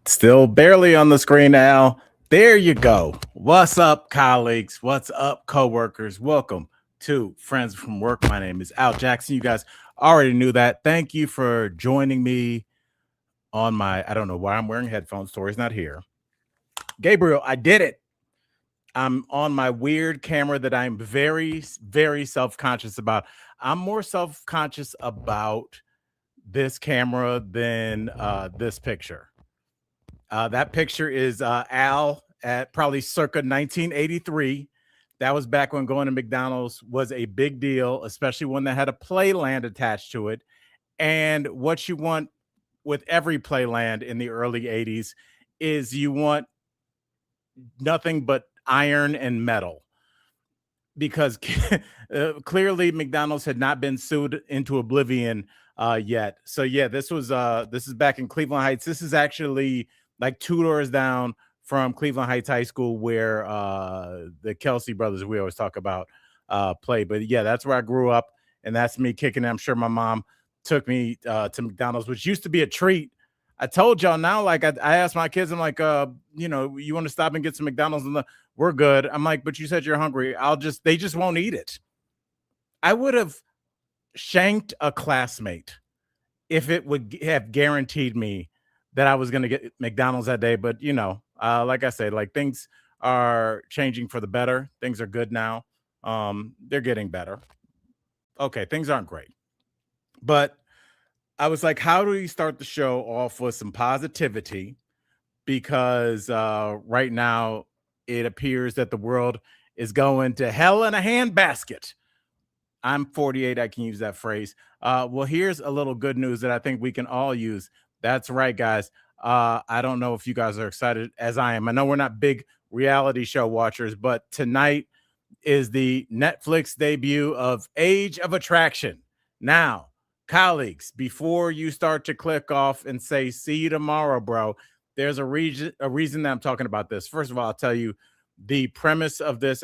Still barely on the screen now. There you go. What's up, colleagues? What's up, coworkers? Welcome to Friends from Work. My name is Al Jackson. You guys already knew that. Thank you for joining me on I don't know why I'm wearing headphones. Tori's not here. Gabriel, I did it. I'm on my weird camera that I'm very, very self-conscious about. I'm more self-conscious about this camera than this picture. That picture is Al at probably circa 1983. That was back when going to McDonald's was a big deal, especially one that had a playland attached to it. And what you want with every playland in the early 80s is you want nothing but iron and metal because clearly McDonald's had not been sued into oblivion yet. So yeah, this is back in Cleveland Heights. This is actually like 2 doors down from Cleveland Heights High School, where the Kelsey brothers we always talk about play. But yeah, that's where I grew up, and that's me kicking it. I'm sure my mom took me to McDonald's, which used to be a treat. I told y'all now, like I asked my kids, I'm like, you want to stop and get some McDonald's? And we're good. I'm like, but you said you're hungry. They just won't eat it. I would have shanked a classmate if it would have guaranteed me that I was going to get McDonald's that day. But, like I said, like things are changing for the better. Things are good now. They're getting better. Okay, things aren't great. But I was like, how do we start the show off with some positivity? Because right now it appears that the world is going to hell in a handbasket. I'm 48. I can use that phrase. Well, here's a little good news that I think we can all use. That's right, guys. I don't know if you guys are excited as I am. I know we're not big reality show watchers, but tonight is the Netflix debut of Age of Attraction. Now, colleagues, before you start to click off and say, see you tomorrow, bro, there's a reason that I'm talking about this. First of all, I'll tell you the premise of this.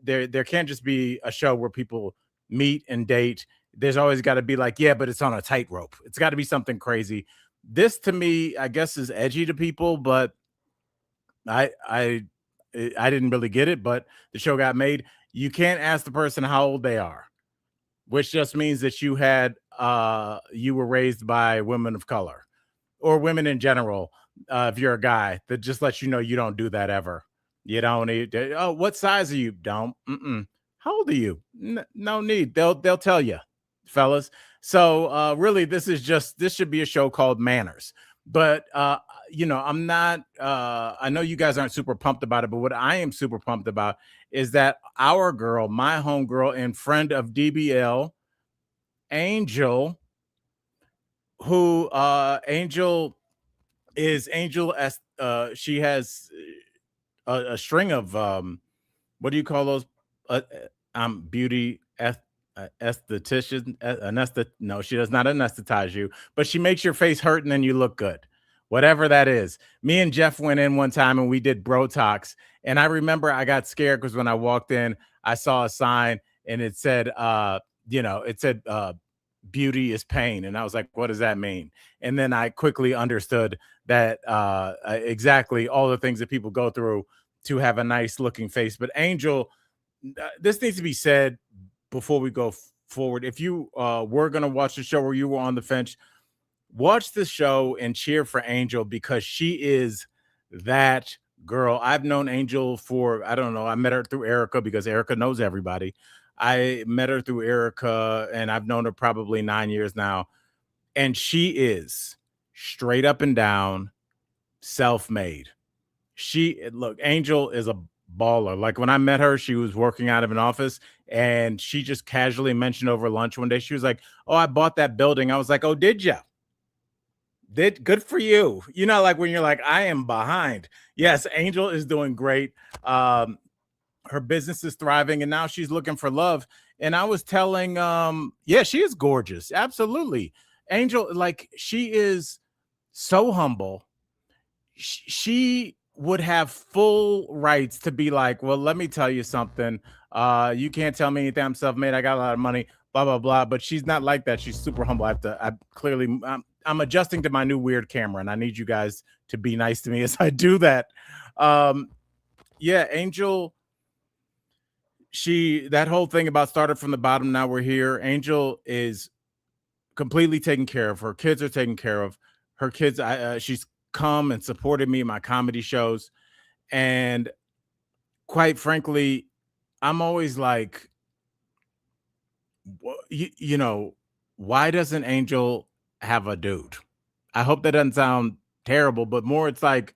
There can't just be a show where people meet and date. There's always got to be like, yeah, but it's on a tightrope. It's got to be something crazy. This to me, I guess, is edgy to people, but I didn't really get it, but the show got made. You can't ask the person how old they are, which just means that you were raised by women of color or women in general. If you're a guy, that just lets you know you don't do that ever. You don't need. Oh, what size are you? Don't. How old are you? No need. They'll tell you, fellas. So really, this should be a show called Manners. But I'm not. I know you guys aren't super pumped about it, but what I am super pumped about is that our girl, my homegirl and friend of DBL, Angel, who Angel is Angel as she has a string of what do you call those? Beauty esthetician. No, she does not anesthetize you, but she makes your face hurt and then you look good. Whatever that is. Me and Jeff went in one time and we did Brotox. And I remember I got scared because when I walked in, I saw a sign and it said, beauty is pain. And I was like, what does that mean? And then I quickly understood that exactly all the things that people go through to have a nice looking face. But Angel, this needs to be said before we go forward. If you were going to watch the show or you were on the fence, watch the show and cheer for Angel because she is that girl. I've known Angel for, I don't know, I met her through Erica because Erica knows everybody. I met her through Erica and I've known her probably 9 years now. And she is straight up and down self-made. Angel is a baller. Like when I met her, she was working out of an office and she just casually mentioned over lunch one day, she was like, oh, I bought that building. I was like, oh, did you? Good for you. Like when you're like, I am behind. Yes, Angel is doing great. Her business is thriving and now she's looking for love. And I was telling, she is gorgeous. Absolutely. Angel, like she is so humble. She would have full rights to be like, well, let me tell you something. You can't tell me anything. I'm self-made. I got a lot of money, blah blah blah. But she's not like that. She's super humble. I'm adjusting to my new weird camera, and I need you guys to be nice to me as I do that. Yeah, Angel, that whole thing about started from the bottom, now we're here. Angel is completely taken care of. Her kids are taken care of. Her kids, she's come and supported me in my comedy shows. And quite frankly, I'm always like, you know, why doesn't Angel have a dude? I hope that doesn't sound terrible, but more it's like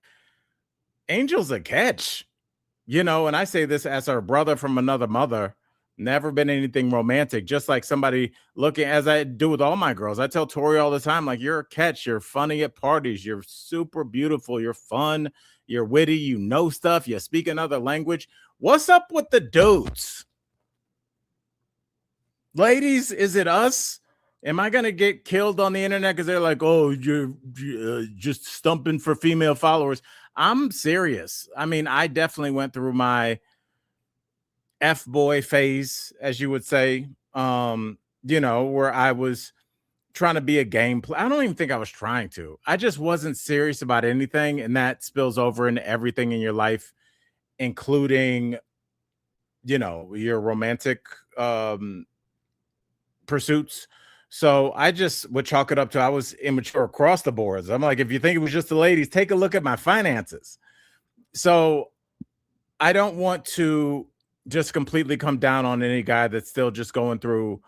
Angel's a catch, and I say this as her brother from another mother. Never been anything romantic, just like somebody looking, as I do with all my girls. I tell Tori all the time, like, you're a catch, you're funny at parties, you're super beautiful, you're fun, you're witty, you know stuff, you speak another language. What's up with the dudes? Ladies, is it us? Am I gonna get killed on the internet because they're like, oh, you're just stumping for female followers? I'm serious. I mean, I definitely went through my F-boy phase, as you would say, where I was trying to be a game player. I don't even think I was trying to. I just wasn't serious about anything, and that spills over into everything in your life, including, your romantic pursuits. So I just would chalk it up to I was immature across the boards. I'm like, if you think it was just the ladies, take a look at my finances. So I don't want to just completely come down on any guy that's still just going through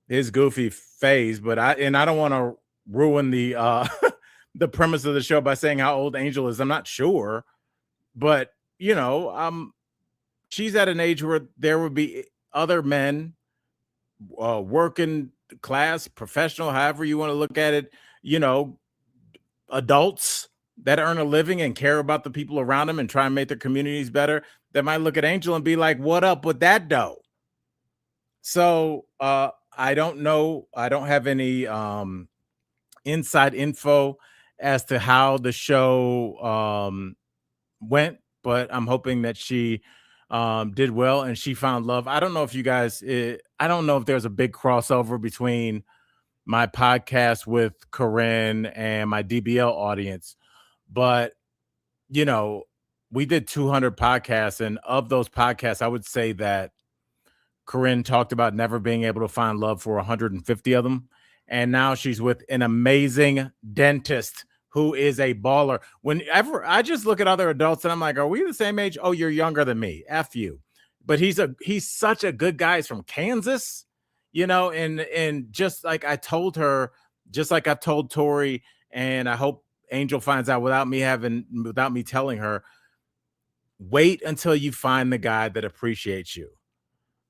his goofy phase, but I don't want to ruin the the premise of the show by saying how old Angel is. I'm not sure, but she's at an age where there would be other men, working class, professional, however you want to look at it, adults that earn a living and care about the people around them and try and make their communities better, that might look at Angel and be like, what up with that dough? So I don't know. I don't have any inside info as to how the show went, but I'm hoping that she did well and she found love. I don't know if you guys, I don't know if there's a big crossover between my podcast with Corinne and my DBL audience, but we did 200 podcasts, and of those podcasts, I would say that Corinne talked about never being able to find love for 150 of them. And now she's with an amazing dentist who is a baller. Whenever I just look at other adults and I'm like, are we the same age? Oh, you're younger than me. F you. But he's such a good guy. He's from Kansas, and just like I told her, just like I told Tori, and I hope Angel finds out without me telling her, wait until you find the guy that appreciates you.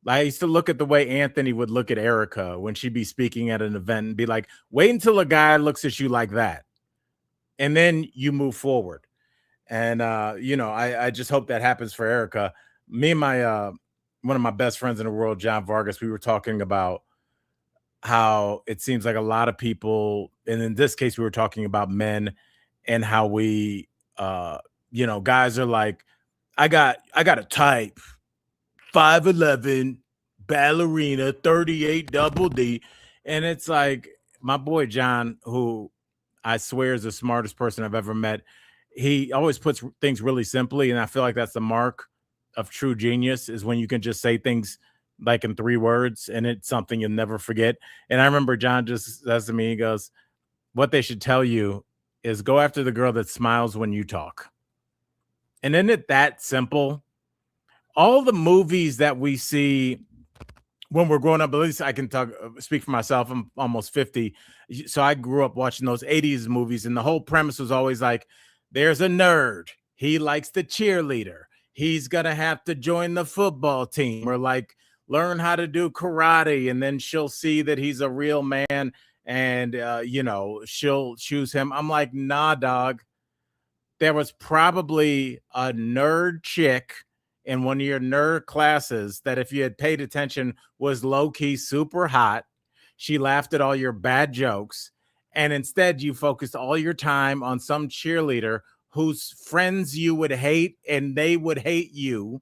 I used to look at the way Anthony would look at Erica when she'd be speaking at an event and be like, wait until a guy looks at you like that. And then you move forward. And, I just hope that happens for Erica. Me and my, one of my best friends in the world, John Vargas, we were talking about how it seems like a lot of people, and in this case, we were talking about men and how we, guys are like, I got a type, 5'11", ballerina, 38 double D. And it's like my boy John, who I swear is the smartest person I've ever met. He always puts things really simply, and I feel like that's the mark of true genius, is when you can just say things like in 3 words and it's something you'll never forget. And I remember John just says to me, he goes, what they should tell you is go after the girl that smiles when you talk. And isn't it that simple? All the movies that we see when we're growing up, at least I can speak for myself. I'm almost 50. So I grew up watching those 80s movies, and the whole premise was always like, there's a nerd. He likes the cheerleader. He's going to have to join the football team or like learn how to do karate. And then she'll see that he's a real man and, she'll choose him. I'm like, nah, dog. There was probably a nerd chick in one of your nerd classes that, if you had paid attention, was low-key super hot. She laughed at all your bad jokes, and instead you focused all your time on some cheerleader whose friends you would hate and they would hate you.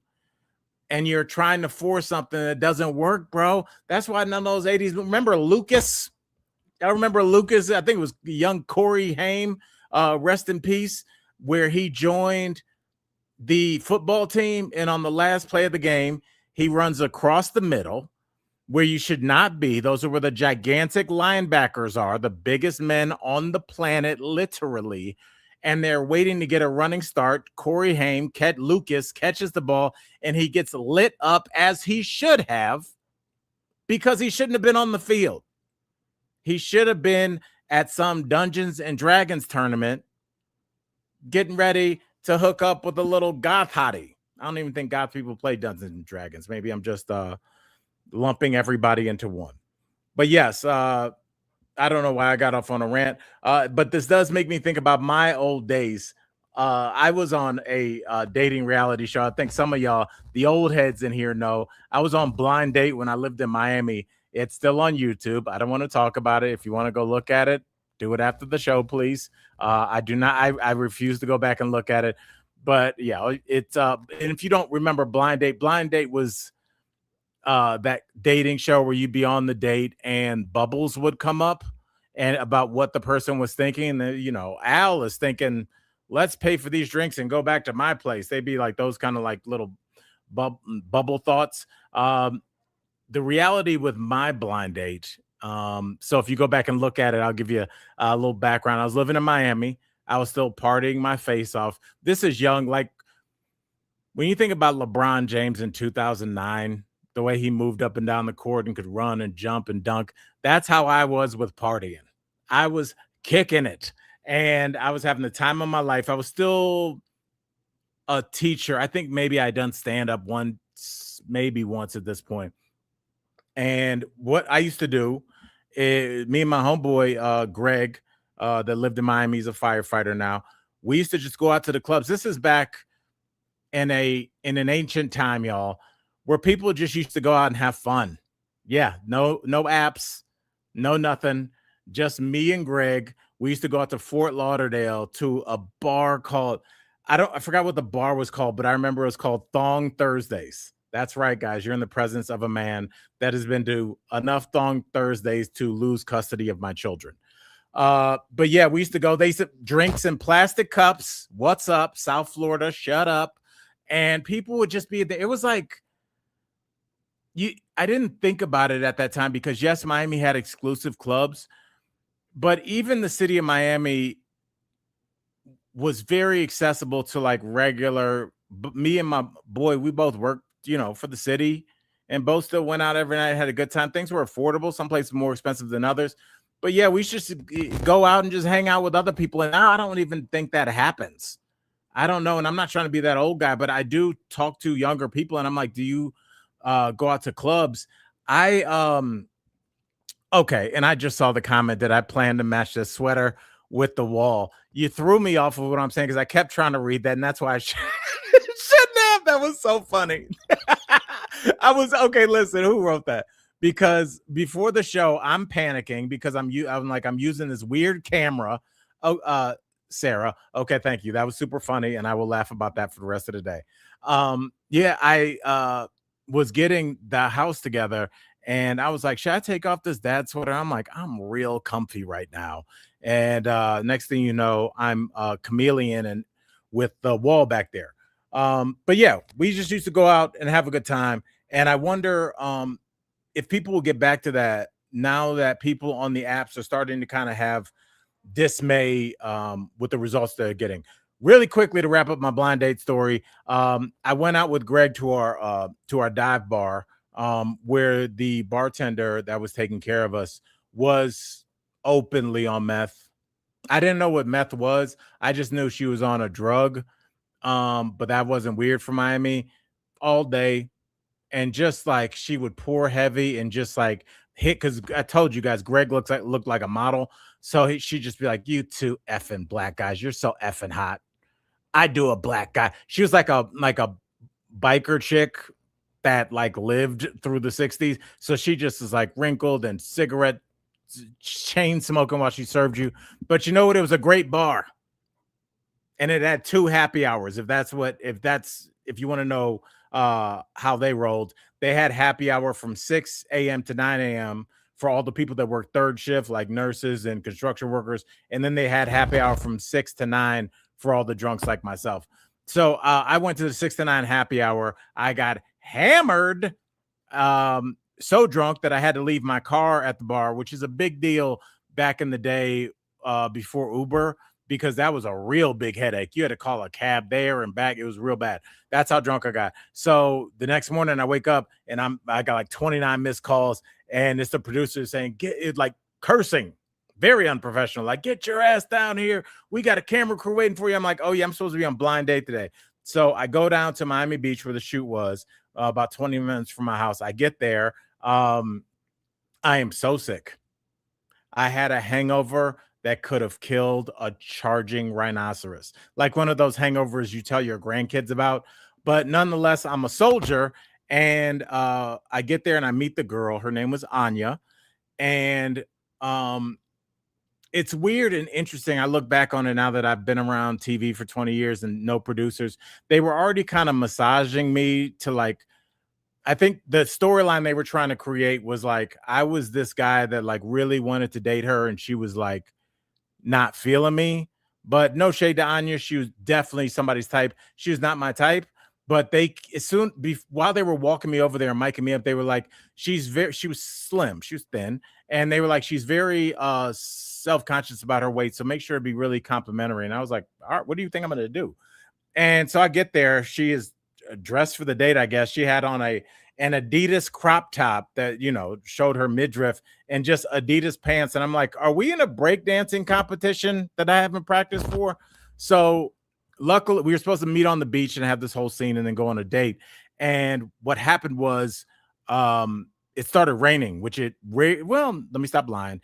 and you're trying to force something that doesn't work, bro. That's why none of those 80s. Remember Lucas? I remember Lucas. I think it was young Corey Haim, rest in peace, where he joined the football team. And on the last play of the game, he runs across the middle where you should not be. Those are where the gigantic linebackers are, the biggest men on the planet, literally. And they're waiting to get a running start. Corey Haim, Lucas catches the ball, and he gets lit up as he should have, because he shouldn't have been on the field. He should have been at some Dungeons and Dragons tournament getting ready to hook up with a little goth hottie. I don't even think goth people play Dungeons and Dragons. Maybe I'm just lumping everybody into one. But yes, I don't know why I got off on a rant, but this does make me think about my old days. I was on a dating reality show. I think some of y'all, the old heads in here, know. I was on Blind Date when I lived in Miami. It's still on YouTube. I don't want to talk about it. If you want to go look at it, do it after the show, please. I do not. I refuse to go back and look at it. But yeah, it's and if you don't remember Blind Date was that dating show where you'd be on the date and bubbles would come up and about what the person was thinking. And, Al is thinking, let's pay for these drinks and go back to my place. They'd be like those kind of like little bubble thoughts. The reality with my blind date. So if you go back and look at it, I'll give you a little background. I was living in Miami. I was still partying my face off. This is young. Like when you think about LeBron James in 2009, the way he moved up and down the court and could run and jump and dunk, that's how I was with partying. I was kicking it and I was having the time of my life. I was still a teacher. I think maybe I done stand up maybe once at this point. And what I used to do is, me and my homeboy, Greg, that lived in Miami, he's a firefighter now. We used to just go out to the clubs. This is back in an ancient time, y'all, where people just used to go out and have fun. Yeah, no apps, no nothing. Just me and Greg. We used to go out to Fort Lauderdale to a bar called, I forgot what the bar was called, but I remember it was called Thong Thursdays. That's right, guys. You're in the presence of a man that has been to enough Thong Thursdays to lose custody of my children. But yeah, we used to go. They used to drinks in plastic cups. What's up, South Florida? Shut up. And people would just be there. It was like, I didn't think about it at that time because yes, Miami had exclusive clubs, but even the city of Miami was very accessible to like regular. Me and my boy, we both worked, for the city, and both still went out every night, had a good time. Things were affordable. Some places more expensive than others, but yeah, we should go out and just hang out with other people. And now I don't even think that happens. I don't know, and I'm not trying to be that old guy, but I do talk to younger people, and I'm like, do you go out to clubs? Okay, and I just saw the comment that I plan to match this sweater with the wall. You threw me off of what I'm saying because I kept trying to read that, and that's why I shouldn't have. That was so funny. Okay. Listen, who wrote that? Because before the show, I'm panicking because I'm using this weird camera. Oh, Sarah. Okay, thank you. That was super funny, and I will laugh about that for the rest of the day. Yeah, I was getting the house together, and I was like, should I take off this dad sweater? I'm like, I'm real comfy right now. And next thing you know, I'm chameleon and with the wall back there. But yeah, we just used to go out and have a good time. And I wonder if people will get back to that now that people on the apps are starting to kind of have dismay with the results they're getting. Really quickly to wrap up my blind date story, I went out with Greg to our dive bar where the bartender that was taking care of us was openly on meth. I didn't know what meth was. I just knew she was on a drug, but that wasn't weird for Miami all day. And just like she would pour heavy and just like hit, because I told you guys, Greg looked like a model. So she'd just be like, you two effing black guys, you're so effing hot. I do a black guy. She was like a biker chick that like lived through the 60s. So she just is like wrinkled and cigarette chain smoking while she served you. But you know what? It was a great bar. and it had 2 happy hours. If you want to know how they rolled, they had happy hour from 6 a.m. to 9 a.m. for all the people that work third shift, like nurses and construction workers, and then they had happy hour from 6 to 9 for all the drunks like myself. So I went to the 6 to 9 happy hour. I got hammered, so drunk that I had to leave my car at the bar, which is a big deal back in the day, before Uber, because that was a real big headache. You had to call a cab there and back. It was real bad. That's how drunk I got. So the next morning I wake up and I got like 29 missed calls, and it's the producer saying, get it, like cursing, very unprofessional, like, get your ass down here. We got a camera crew waiting for you. I'm like, oh yeah, I'm supposed to be on blind date today. So I go down to Miami Beach where the shoot was, about 20 minutes from my house. I get there. I am so sick. I had a hangover that could have killed a charging rhinoceros, like one of those hangovers you tell your grandkids about. But nonetheless, I'm a soldier, and I get there and I meet the girl. Her name was Anya, and um, it's weird and interesting. I look back on it now that I've been around TV for 20 years and no producers. They were already kind of massaging me to like, I think the storyline they were trying to create was like I was this guy that like really wanted to date her, and she was like not feeling me. But no shade to Anya, she was definitely somebody's type. She was not my type. But they as soon while they were walking me over there and miking me up, they were like, she was slim, she was thin, and they were like, she's very self-conscious about her weight. So make sure to be really complimentary. And I was like, all right, what do you think I'm gonna do? And so I get there. She is dressed for the date, I guess. She had on an Adidas crop top that showed her midriff, and just Adidas pants. And I'm like, are we in a breakdancing competition that I haven't practiced for? So luckily, we were supposed to meet on the beach and have this whole scene and then go on a date. And what happened was, it started raining, which well, let me stop lying.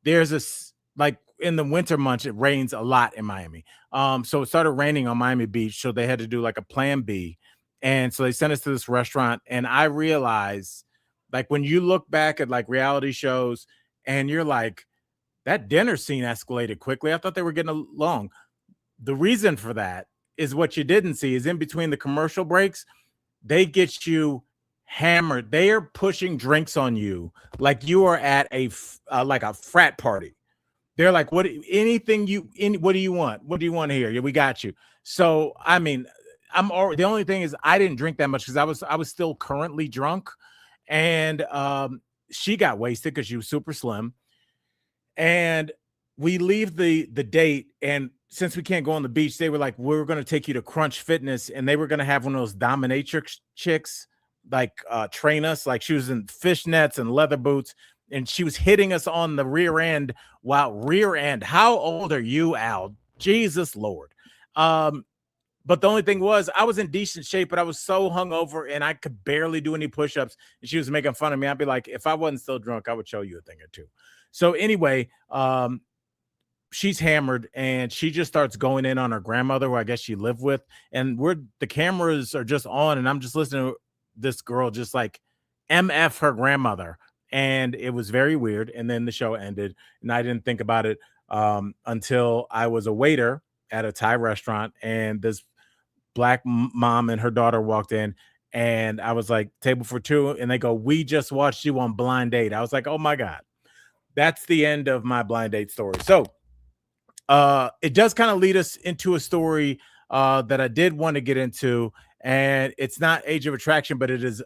There's this, like, in the winter months, it rains a lot in Miami. So it started raining on Miami Beach, so they had to do like a plan B. And so they sent us to this restaurant, and I realized, like, when you look back at like reality shows and you're like, that dinner scene escalated quickly. I thought they were getting along. The reason for that is what you didn't see is in between the commercial breaks, they get you hammered. They are pushing drinks on you like you are at like a frat party. They're like, what what do you want? What do you want here? Yeah, we got you. So I mean, the only thing is I didn't drink that much because I was still currently drunk. And she got wasted because she was super slim. And we leave the date, and since we can't go on the beach, they were like, we're going to take you to Crunch Fitness, and they were going to have one of those dominatrix chicks like train us. Like, she was in fishnets and leather boots, and she was hitting us on the rear end. Wow, rear end. How old are you, Al? Jesus Lord. But the only thing was, I was in decent shape, but I was so hungover and I could barely do any push-ups. And she was making fun of me. I'd be like, if I wasn't still drunk, I would show you a thing or two. So anyway, she's hammered, and she just starts going in on her grandmother, who I guess she lived with. And the cameras are just on, and I'm just listening to this girl just like MF her grandmother. And it was very weird. And then the show ended, and I didn't think about it until I was a waiter at a Thai restaurant, and this black mom and her daughter walked in, and I was like, table for two, and they go, we just watched you on blind date. I was like, oh my God. That's the end of my blind date story. So it does kind of lead us into a story that I did want to get into, and it's not Age of Attraction, but it is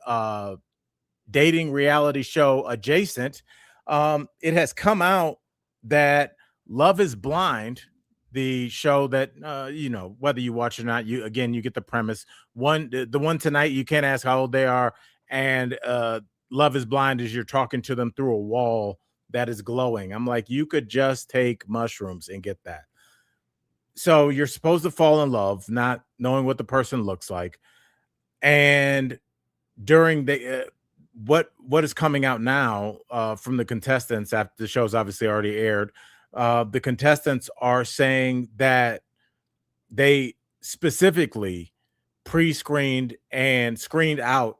dating reality show adjacent. It has come out that Love is Blind, the show that whether you watch or not, you get the premise. The one tonight, you can't ask how old they are, and Love is Blind is you're talking to them through a wall that is glowing. I'm like, you could just take mushrooms and get that. So you're supposed to fall in love, not knowing what the person looks like. And during the what is coming out now from the contestants after the show's obviously already aired, the contestants are saying that they specifically pre-screened and screened out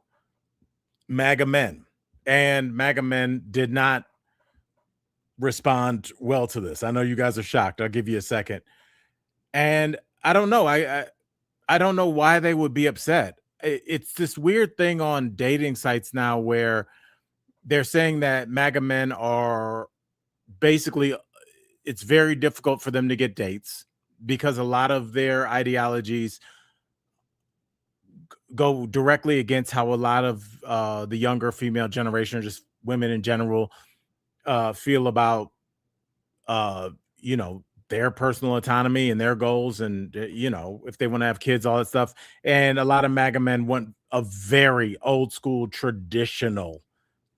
MAGA men, and MAGA men did not respond well to this. I know you guys are shocked. I'll give you a second. And I don't know. I don't know why they would be upset. It's this weird thing on dating sites now where they're saying that MAGA men are basically, it's very difficult for them to get dates because a lot of their ideologies go directly against how a lot of the younger female generation, or just women in general, feel about uh, you know, their personal autonomy and their goals, and if they want to have kids, all that stuff. And a lot of MAGA men want a very old school, traditional,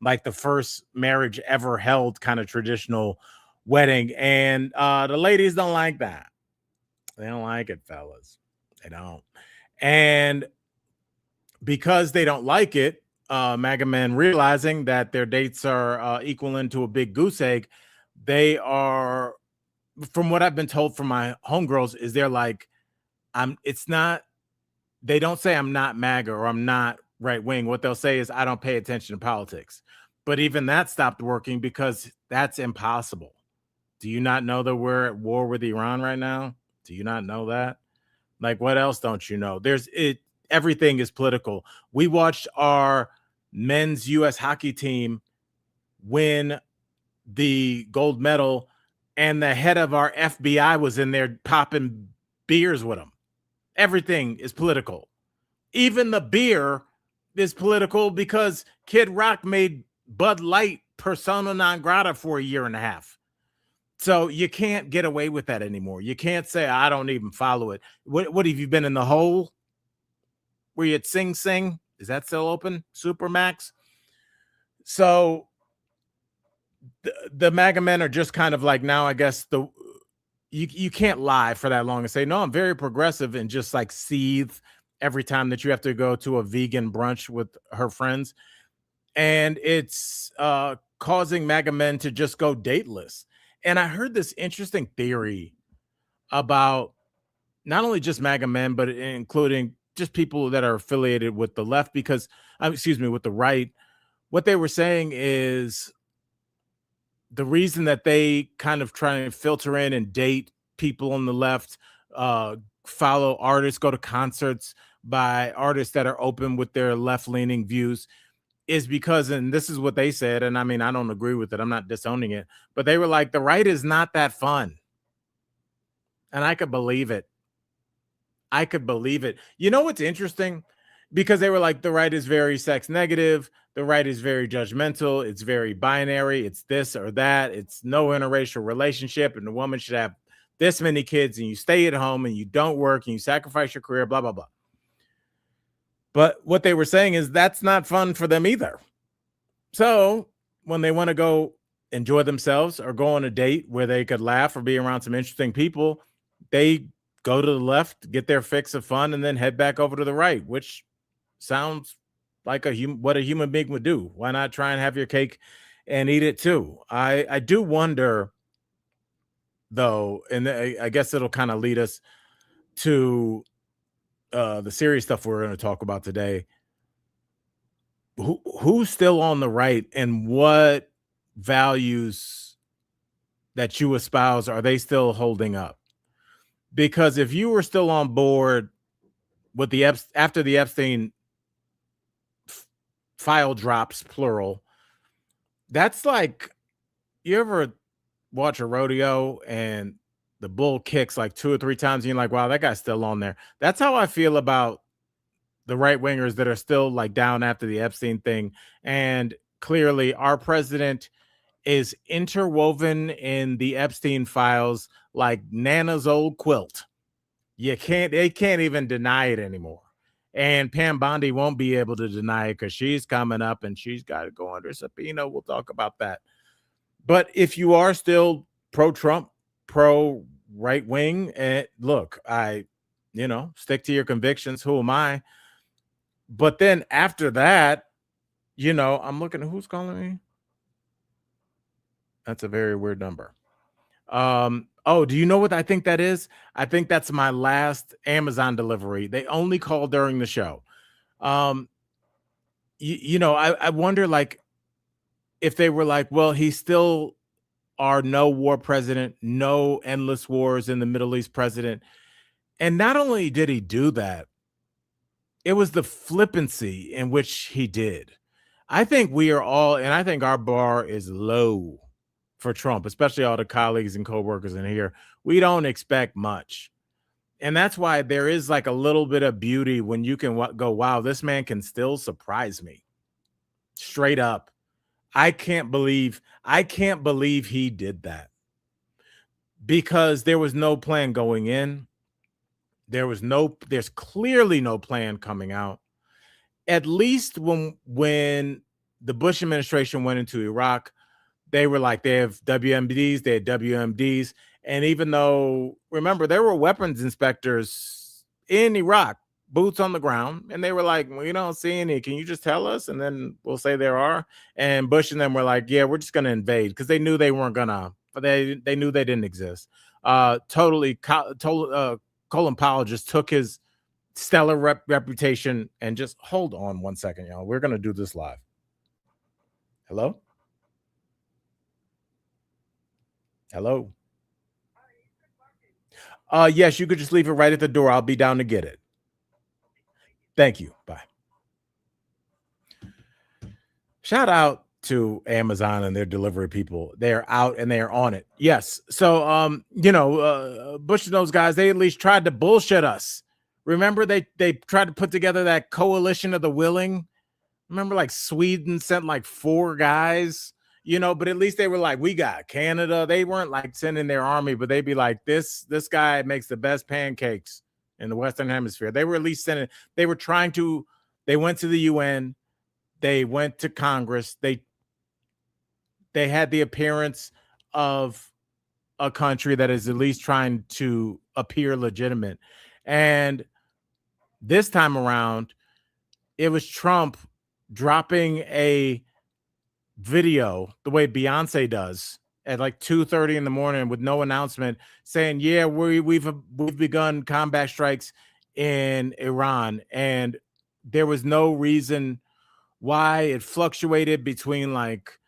like the first marriage ever held kind of traditional wedding. And the ladies don't like that. They don't like it, fellas. They don't. And because they don't like it, MAGA men realizing that their dates are equal into a big goose egg, they are, from what I've been told from my homegirls, is they're like, it's not, they don't say I'm not MAGA or I'm not right wing. What they'll say is I don't pay attention to politics. But even that stopped working because that's impossible. Do you not know that we're at war with Iran right now? Do you not know that? Like, what else don't you know? Everything is political. We watched our men's US hockey team win the gold medal, and the head of our FBI was in there popping beers with them. Everything is political. Even the beer is political because Kid Rock made Bud Light persona non grata for a year and a half. So you can't get away with that anymore. You can't say I don't even follow it. What have you been in the hole? Were you at Sing Sing? Is that still open? Supermax? So the MAGA men are just kind of like, now I guess you can't lie for that long and say, no, I'm very progressive, and just like seethe every time that you have to go to a vegan brunch with her friends. And it's causing MAGA men to just go dateless. And I heard this interesting theory about not only just MAGA men, but including just people that are affiliated with the left, because, excuse me, with the right. What they were saying is the reason that they kind of try and filter in and date people on the left, follow artists, go to concerts by artists that are open with their left-leaning views, is because, and this is what they said, and I mean, I don't agree with it, I'm not disowning it, but they were like, the right is not that fun. And I could believe it. I could believe it. You know what's interesting? Because they were like, the right is very sex negative, the right is very judgmental, it's very binary, it's this or that, it's no interracial relationship, and the woman should have this many kids, and you stay at home and you don't work and you sacrifice your career, blah, blah, blah. But what they were saying is that's not fun for them either. So when they want to go enjoy themselves or go on a date where they could laugh or be around some interesting people, they go to the left, get their fix of fun, and then head back over to the right, which sounds like what a human being would do. Why not try and have your cake and eat it too? I do wonder, though, and I guess it'll kind of lead us to the serious stuff we're going to talk about today. Who's still on the right, and what values that you espouse are they still holding up? Because if you were still on board with the after the Epstein file drops, plural, that's like, you ever watch a rodeo and the bull kicks like 2 or 3 times and you're like, wow, that guy's still on there. That's how I feel about the right wingers that are still like down after the Epstein thing. And clearly our president is interwoven in the Epstein files like Nana's old quilt. They can't even deny it anymore. And Pam Bondi won't be able to deny it because she's coming up and she's got to go under subpoena. We'll talk about that. But if you are still pro-Trump, pro-right wing, look, stick to your convictions. Who am I? But then after that, I'm looking at who's calling me. That's a very weird number. Oh, do you know what I think that is? I think that's my last Amazon delivery. They only call during the show. I wonder, like, if they were like, well, he's still our no war president, no endless wars in the Middle East president. And not only did he do that, it was the flippancy in which he did. I think we are all, and I think our bar is low for Trump, especially all the colleagues and coworkers in here. We don't expect much. And that's why there is like a little bit of beauty when you can go, wow, this man can still surprise me. Straight up. I can't believe he did that because there was no plan going in. There's clearly no plan coming out. At least when the Bush administration went into Iraq, they were like, they have WMDs, they had WMDs. And even though, remember, there were weapons inspectors in Iraq, boots on the ground, and they were like, we don't see any. Can you just tell us? And then we'll say there are. And Bush and them were like, yeah, we're just going to invade because they knew they weren't going to, they knew they didn't exist. Colin Powell just took his stellar reputation and just hold on one second, y'all. We're going to do this live. Hello? Hello? Yes, you could just leave it right at the door. I'll be down to get it. Thank you. Bye. Shout out to Amazon and their delivery people. They're out and they're on it. Yes. So Bush and those guys, they at least tried to bullshit us. Remember, they tried to put together that coalition of the willing. Remember, like Sweden sent like 4 guys. But at least they were like, we got Canada. They weren't like sending their army, but they'd be like, this guy makes the best pancakes in the Western Hemisphere. They were at least sending, they went to the UN, they went to Congress, they had the appearance of a country that is at least trying to appear legitimate. And this time around, it was Trump dropping a video the way Beyonce does at like 2:30 in the morning with no announcement, saying, yeah, we've begun combat strikes in Iran. And there was no reason why. It fluctuated between like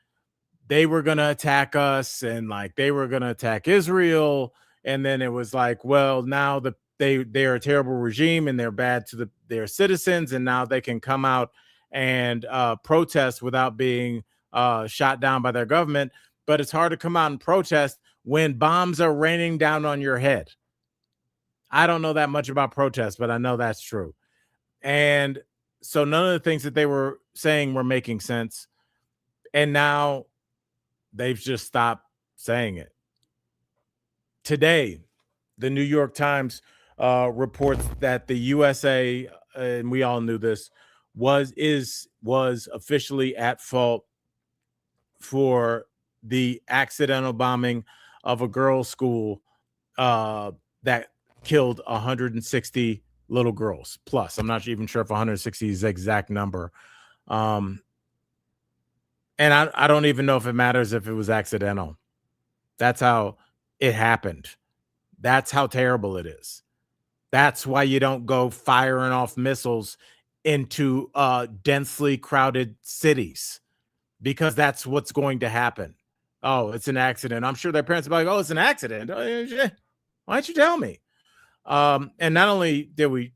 they were going to attack us and like they were going to attack Israel. And then it was like, well, now they're a terrible regime and they're bad to their citizens. And now they can come out and protest without being shot down by their government. But it's hard to come out and protest when bombs are raining down on your head. I don't know that much about protests, but I know that's true. And so none of the things that they were saying were making sense. And now they've just stopped saying it. Today, the New York Times reports that the USA, and we all knew this, was officially at fault for the accidental bombing of a girls' school that killed 160 little girls plus. I'm not even sure if 160 is the exact number. And I don't even know if it matters if it was accidental. That's how it happened. That's how terrible it is. That's why you don't go firing off missiles into densely crowded cities, because that's what's going to happen. Oh, it's an accident. I'm sure their parents will be like, oh, it's an accident. Why don't you tell me? And not only did we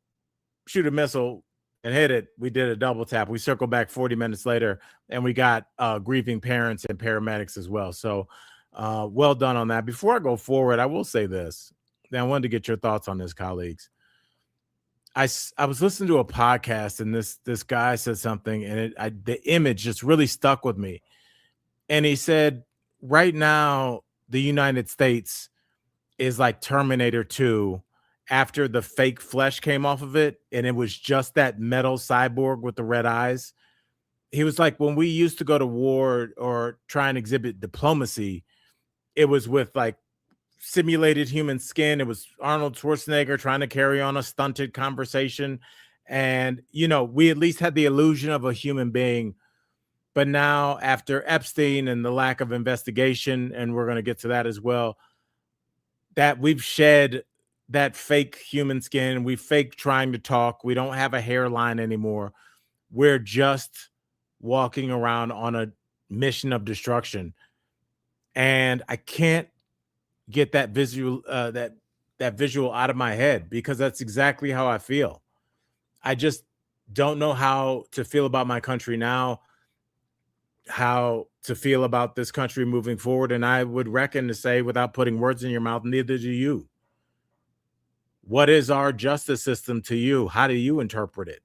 shoot a missile and hit it, we did a double tap. We circled back 40 minutes later and we got grieving parents and paramedics as well. So well done on that. Before I go forward, I will say this. Now, I wanted to get your thoughts on this, colleagues. I was listening to a podcast and this guy said something and the image just really stuck with me. And he said, right now, the United States is like Terminator 2 after the fake flesh came off of it. And it was just that metal cyborg with the red eyes. He was like, when we used to go to war or try and exhibit diplomacy, it was with like simulated human skin. It was Arnold Schwarzenegger trying to carry on a stunted conversation. And, we at least had the illusion of a human being. But now after Epstein and the lack of investigation, and we're going to get to that as well, that we've shed that fake human skin. We fake trying to talk. We don't have a hairline anymore. We're just walking around on a mission of destruction. And I can't get that visual, that that visual out of my head because that's exactly how I feel. I just don't know how to feel about my country now, how to feel about this country moving forward. And I would reckon to say, without putting words in your mouth, neither do you. What is our justice system to you? How do you interpret it?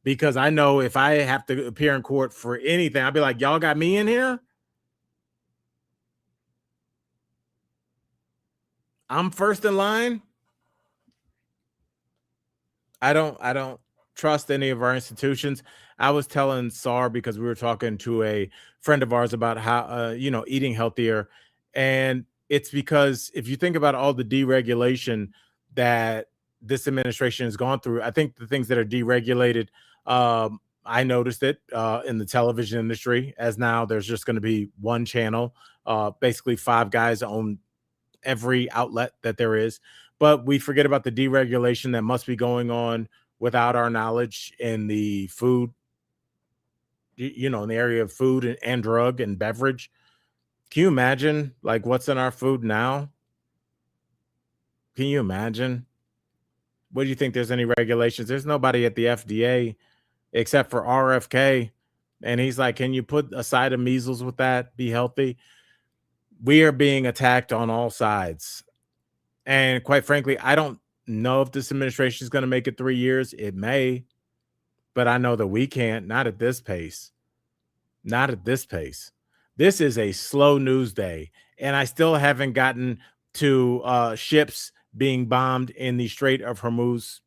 Because I know if I have to appear in court for anything, I'll be like, y'all got me in here? I'm first in line? I don't trust any of our institutions. I was telling SAR because we were talking to a friend of ours about how eating healthier, and it's because if you think about all the deregulation that this administration has gone through, I think the things that are deregulated, I noticed it in the television industry, as now there's just going to be one channel. Basically, five guys own every outlet that there is, but we forget about the deregulation that must be going on without our knowledge in the food, in the area of food and drug and beverage. Can you imagine like what's in our food now? Can you imagine? What do you think? There's any regulations? There's nobody at the FDA except for RFK. And he's like, can you put a side of measles with that? Be healthy. We are being attacked on all sides. And quite frankly, I don't know if this administration is going to make it 3 years. It may, but I know that we can't, not at this pace. Not at this pace. This is a slow news day, and I still haven't gotten to ships being bombed in the Strait of Hormuz.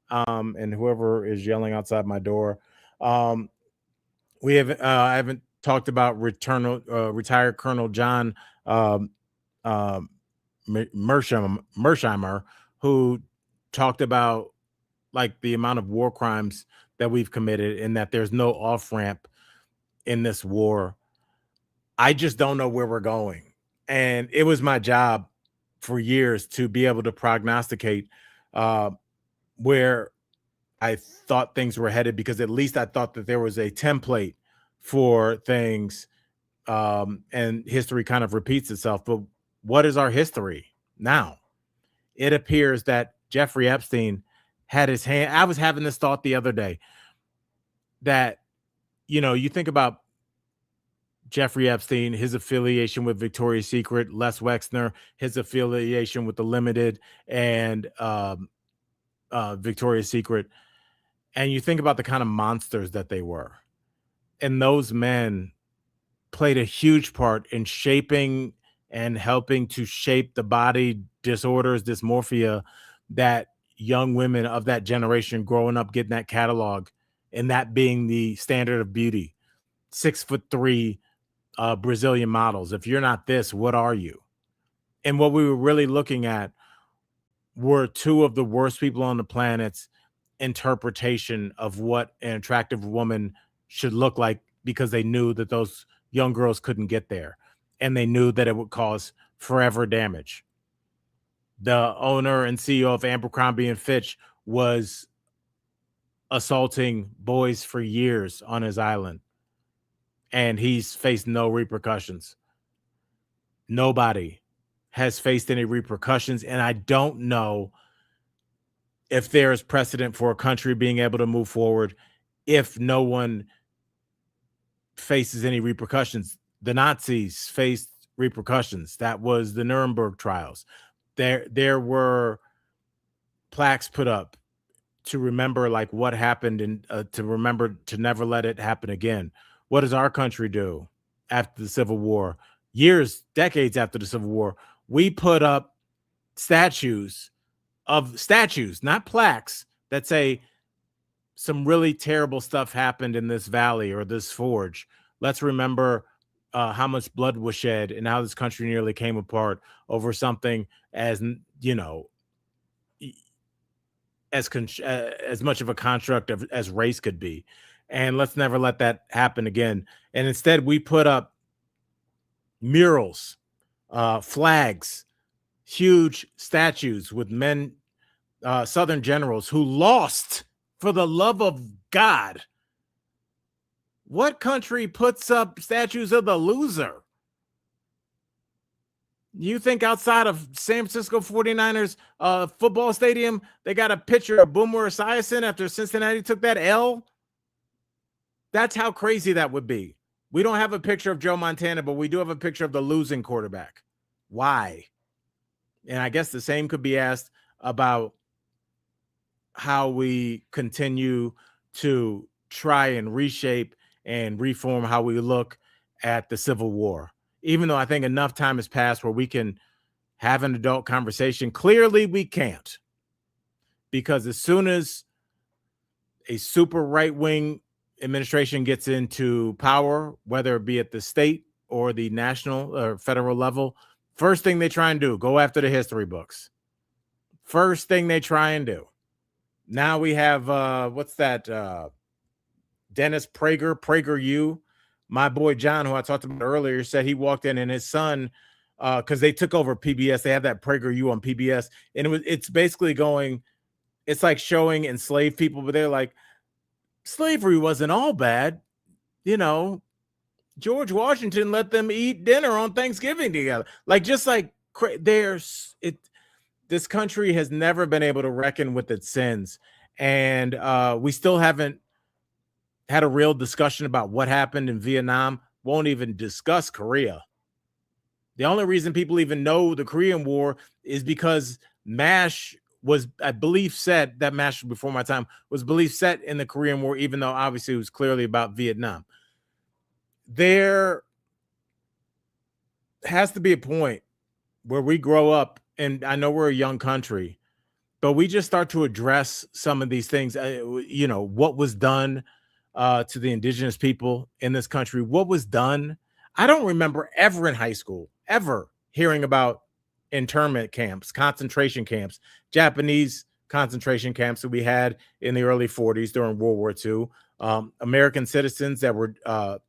And whoever is yelling outside my door, we have I haven't talked about retired Colonel John um, um, Mersheimer, who talked about like the amount of war crimes that we've committed and that there's no off ramp in this war. I just don't know where we're going. And it was my job for years to be able to prognosticate uh, where I thought things were headed, because at least I thought that there was a template for things, and history kind of repeats itself. But what is our history now? It appears that Jeffrey Epstein had his hand. I was having this thought the other day that, you think about Jeffrey Epstein, his affiliation with Victoria's Secret, Les Wexner, his affiliation with the Limited and Victoria's Secret, and you think about the kind of monsters that they were. And those men played a huge part in shaping and helping to shape the body disorders, dysmorphia that young women of that generation growing up getting that catalog, and that being the standard of beauty. 6'3" Brazilian models. If you're not this, what are you? And what we were really looking at were two of the worst people on the planet's interpretation of what an attractive woman should look like, because they knew that those young girls couldn't get there, and they knew that it would cause forever damage. The owner and CEO of Abercrombie and Fitch was assaulting boys for years on his island, and he's faced no repercussions. Nobody has faced any repercussions, and I don't know if there is precedent for a country being able to move forward if no one faces any repercussions. The Nazis faced repercussions. That was the Nuremberg trials. There were plaques put up to remember like what happened, and to remember to never let it happen again. What does our country do after the Civil War? Years, decades after the Civil War, we put up statues, not plaques, that say some really terrible stuff happened in this valley or this forge. Let's remember how much blood was shed and how this country nearly came apart over something as as much of a construct as race could be. And let's never let that happen again. And instead, we put up murals, flags, huge statues with men, Southern generals who lost. For the love of God, what country puts up statues of the loser? You think outside of San Francisco 49ers football stadium, they got a picture of Boomer Esiason after Cincinnati took that L? That's how crazy that would be. We don't have a picture of Joe Montana, but we do have a picture of the losing quarterback. Why? And I guess the same could be asked about how we continue to try and reshape and reform how we look at the Civil War. Even though I think enough time has passed where we can have an adult conversation, clearly we can't. Because as soon as a super right-wing administration gets into power, whether it be at the state or the national or federal level, first thing they try and do, go after the history books. First thing they try and do. Now we have what's that? Dennis PragerU. My boy John, who I talked about earlier, said he walked in and his son, because they took over PBS. They have that PragerU on PBS, and it's basically going. It's like showing enslaved people, but they're like, slavery wasn't all bad, you know. George Washington let them eat dinner on Thanksgiving together. Like, just like there's it. This country has never been able to reckon with its sins, and we still haven't had a real discussion about what happened in Vietnam. Won't even discuss Korea. The only reason people even know the Korean War is because MASH was, I believe, set, that MASH before my time, was believed set in the Korean War, even though obviously it was clearly about Vietnam. There has to be a point where we grow up, and I know we're a young country, but we just start to address some of these things. What was done to the indigenous people in this country, what was done. I don't remember ever in high school, ever hearing about internment camps, concentration camps, Japanese concentration camps that we had in the early 40s during World War II, American citizens that were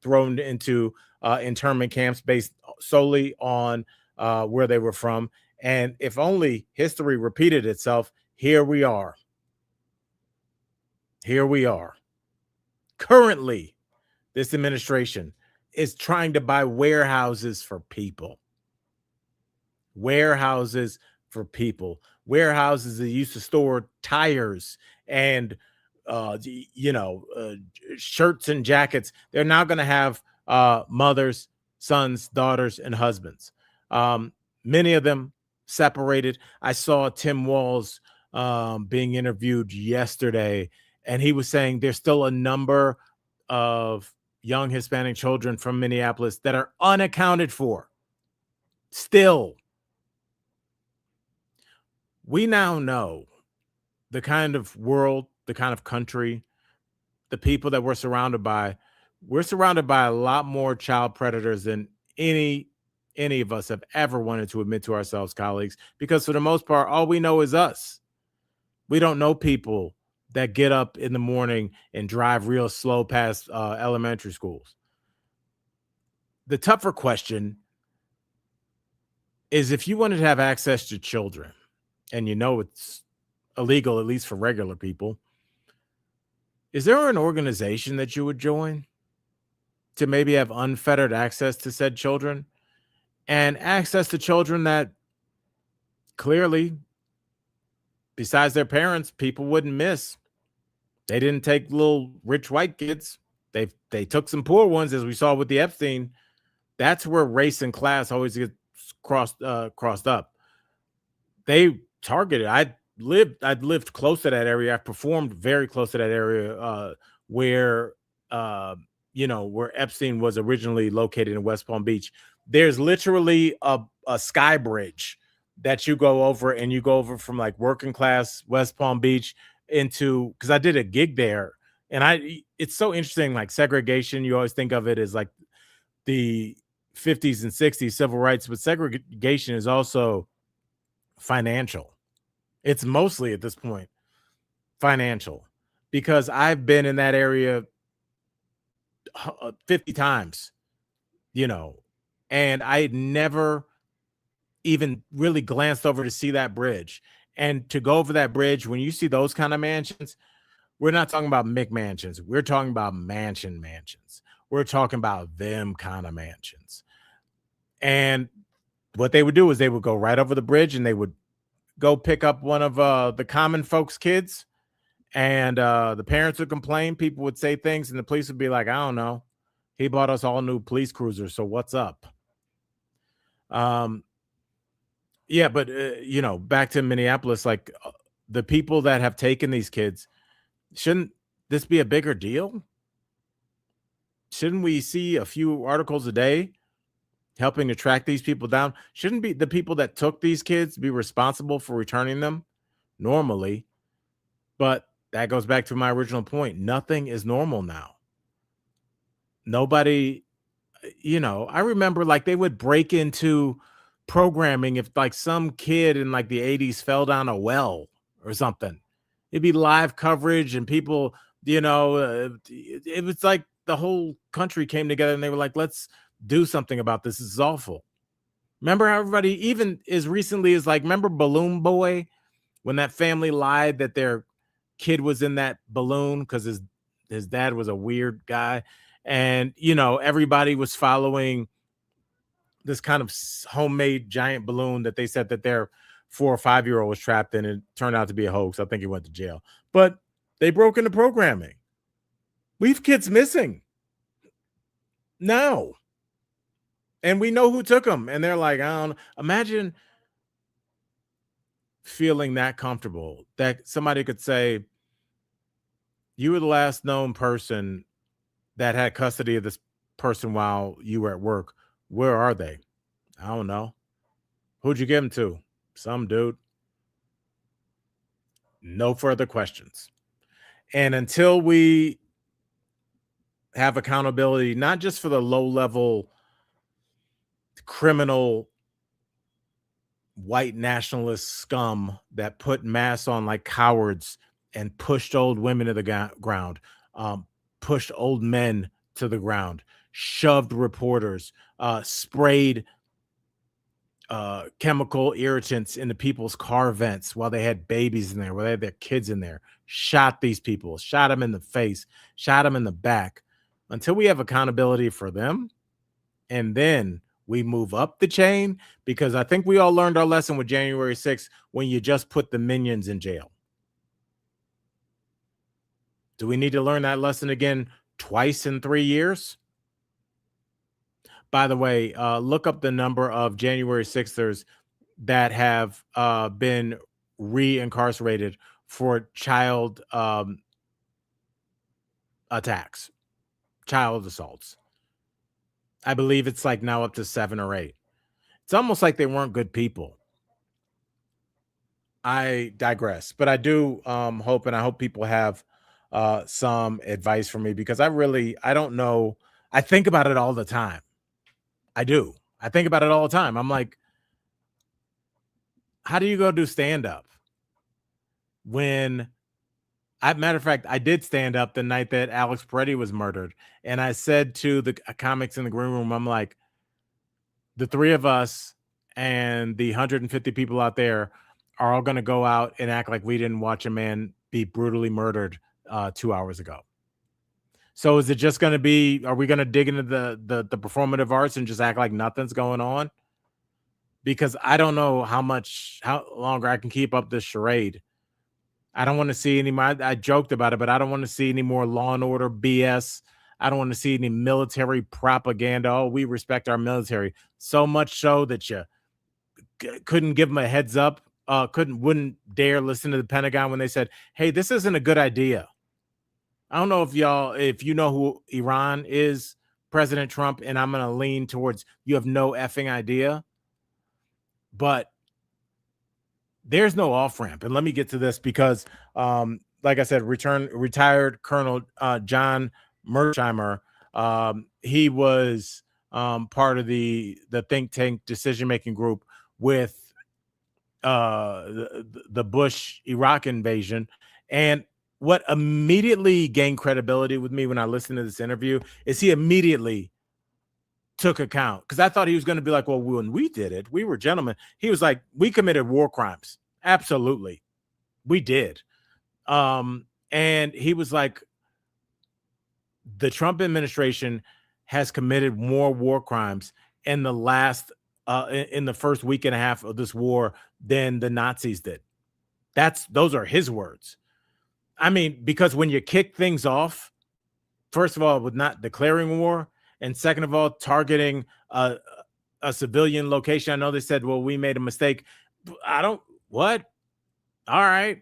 thrown into internment camps based solely on where they were from. And if only history repeated itself, here we are. Here we are. Currently, this administration is trying to buy warehouses for people. Warehouses for people. Warehouses that used to store tires and shirts and jackets. They're now going to have mothers, sons, daughters, and husbands. Many of them separated. I saw Tim Walz being interviewed yesterday, and he was saying there's still a number of young Hispanic children from Minneapolis that are unaccounted for. Still, we now know the kind of world, the kind of country, the people that we're surrounded by. We're surrounded by a lot more child predators than any of us have ever wanted to admit to ourselves, colleagues, because for the most part, all we know is us. We don't know people that get up in the morning and drive real slow past elementary schools. The tougher question is, if you wanted to have access to children, and you know it's illegal, at least for regular people, is there an organization that you would join to maybe have unfettered access to said children, and access to children that clearly, besides their parents, people wouldn't miss? They didn't take little rich white kids. They took some poor ones, as we saw with the Epstein. That's where race and class always get crossed up. They targeted. I'd lived close to that area. I performed very close to that area where Epstein was originally located in West Palm Beach. There's literally a sky bridge that you go over, and you go over from like working class West Palm Beach into, because I did a gig there, and it's so interesting. Like segregation, you always think of it as like the 50s and 60s civil rights, but segregation is also financial. It's mostly at this point financial, because I've been in that area 50 times, and I had never even really glanced over to see that bridge. And to go over that bridge, when you see those kind of mansions, we're not talking about McMansions. We're talking about mansions. We're talking about them kind of mansions. And what they would do is they would go right over the bridge and they would go pick up one of the common folks' kids, and the parents would complain. People would say things, and the police would be like, "I don't know. He bought us all new police cruisers, so what's up?" Um, yeah, but back to Minneapolis, like the people that have taken these kids, shouldn't this be a bigger deal? Shouldn't we see a few articles a day helping to track these people down? Shouldn't be the people that took these kids be responsible for returning them normally? But that goes back to my original point. Nothing is normal now. Nobody, I remember like they would break into programming if like some kid in like the 80s fell down a well or something. It'd be live coverage and people, it was like the whole country came together and they were like, let's do something about this. This is awful. Remember how everybody, even as recently as like, remember Balloon Boy, when that family lied that their kid was in that balloon because his dad was a weird guy, and everybody was following this kind of homemade giant balloon that they said that their 4 or 5-year-old was trapped in. It turned out to be a hoax. I think he went to jail, but they broke into programming. We have kids missing now, and we know who took them, and they're like, I don't know. Imagine feeling that comfortable that somebody could say, you were the last known person that had custody of this person while you were at work. Where are they? I don't know. Who'd you give them to? Some dude. No further questions. And until we have accountability, not just for the low level criminal white nationalist scum that put masks on like cowards and pushed old women to the ground, pushed old men to the ground, shoved reporters, sprayed chemical irritants into people's car vents while they had babies in there, while they had their kids in there, shot these people, shot them in the face, shot them in the back. Until we have accountability for them, and then we move up the chain, because I think we all learned our lesson with January 6th when you just put the minions in jail. Do we need to learn that lesson again twice in 3 years? By the way, look up the number of January 6thers that have been re-incarcerated for child attacks, child assaults. I believe it's like now up to 7 or 8. It's almost like they weren't good people. I digress, but I do hope, and I hope people have some advice for me, because I don't know. I think about it all the time. I do. I think about it all the time. I'm like, how do you go do stand up when matter of fact, I did stand up the night that Alex Peretti was murdered. And I said to the comics in the green room, I'm like, the 3 of us and the 150 people out there are all going to go out and act like we didn't watch a man be brutally murdered 2 hours ago. So is it just going to be, are we going to dig into the performative arts and just act like nothing's going on? Because I don't know how longer I can keep up this charade. I don't want to see any more. I joked about it, but I don't want to see any more Law and Order BS. I don't want to see any military propaganda. Oh, we respect our military so much so that you couldn't give them a heads up. Wouldn't dare listen to the Pentagon when they said, "Hey, this isn't a good idea." I don't know if you know who Iran is, President Trump, and I'm going to lean towards you have no effing idea. But there's no off ramp. And let me get to this, because like I said, retired Colonel John Mersheimer, he was part of the think tank decision making group with the Bush Iraq invasion. And what immediately gained credibility with me when I listened to this interview is he immediately took account, because I thought he was going to be like, well, when we did it, we were gentlemen. He was like, we committed war crimes. Absolutely. We did. And he was like, the Trump administration has committed more war crimes in the last in the first week and a half of this war than the Nazis did. Those are his words. I mean, because when you kick things off, first of all, with not declaring war, and second of all, targeting a civilian location. I know they said, well, we made a mistake. What? All right.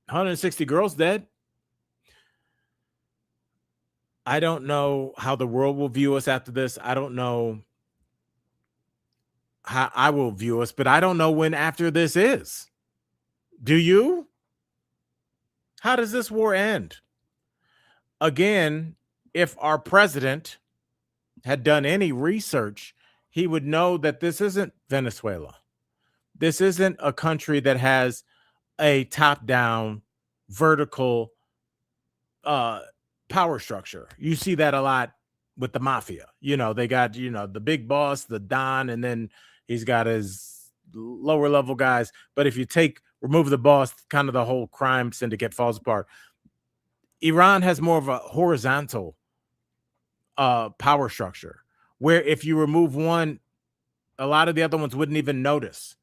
160 girls dead. I don't know how the world will view us after this. I don't know how I will view us, but I don't know when after this is. Do you? How does this war end? Again, if our president had done any research, he would know that this isn't Venezuela. This isn't a country that has a top-down vertical power structure. You see that a lot with the mafia. They got, the big boss, the Don, and then he's got his lower level guys. But if you remove the boss, kind of the whole crime syndicate falls apart. Iran has more of a horizontal power structure, where if you remove one, a lot of the other ones wouldn't even notice.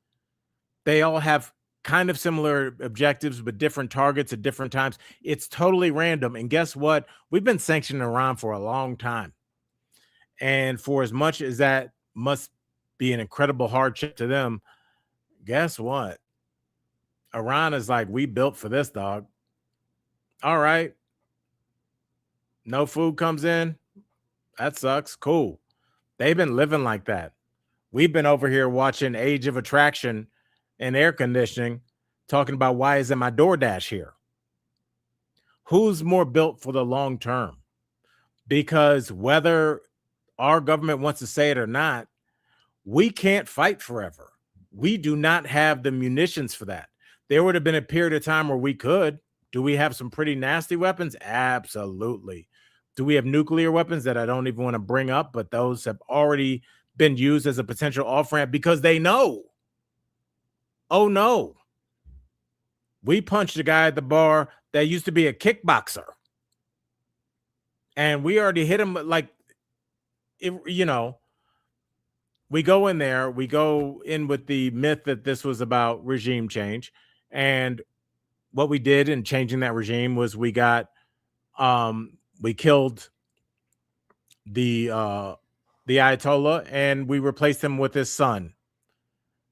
They all have kind of similar objectives, but different targets at different times. It's totally random. And guess what? We've been sanctioning Iran for a long time. And for as much as that must be an incredible hardship to them, guess what? Iran is like, we built for this, dog. All right. No food comes in. That sucks. Cool. They've been living like that. We've been over here watching Age of Attraction and air conditioning, talking about why isn't my DoorDash here? Who's more built for the long term? Because whether our government wants to say it or not, we can't fight forever. We do not have the munitions for that. There would have been a period of time where we could. Do we have some pretty nasty weapons? Absolutely. Do we have nuclear weapons that I don't even want to bring up, but those have already been used as a potential off-ramp because they know. Oh, no. We punched a guy at the bar that used to be a kickboxer. And we already hit him like, we go in there, we go in with the myth that this was about regime change. And what we did in changing that regime was we killed the Ayatollah, and we replaced him with his son,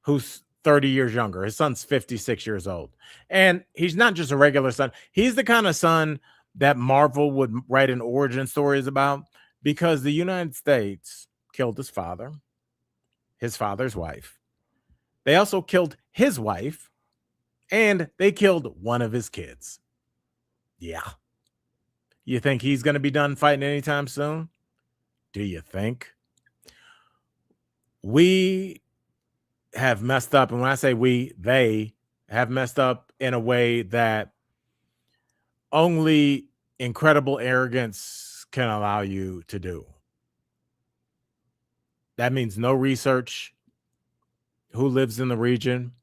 who's 30 years younger. His son's 56 years old. And he's not just a regular son. He's the kind of son that Marvel would write an origin stories about, because the United States killed his father, his father's wife. They also killed his wife, and they killed one of his kids. Yeah. You think he's going to be done fighting anytime soon? Do you think? We have messed up. And when I say we, they have messed up in a way that only incredible arrogance can allow you to do. That means no research. Who lives in the region?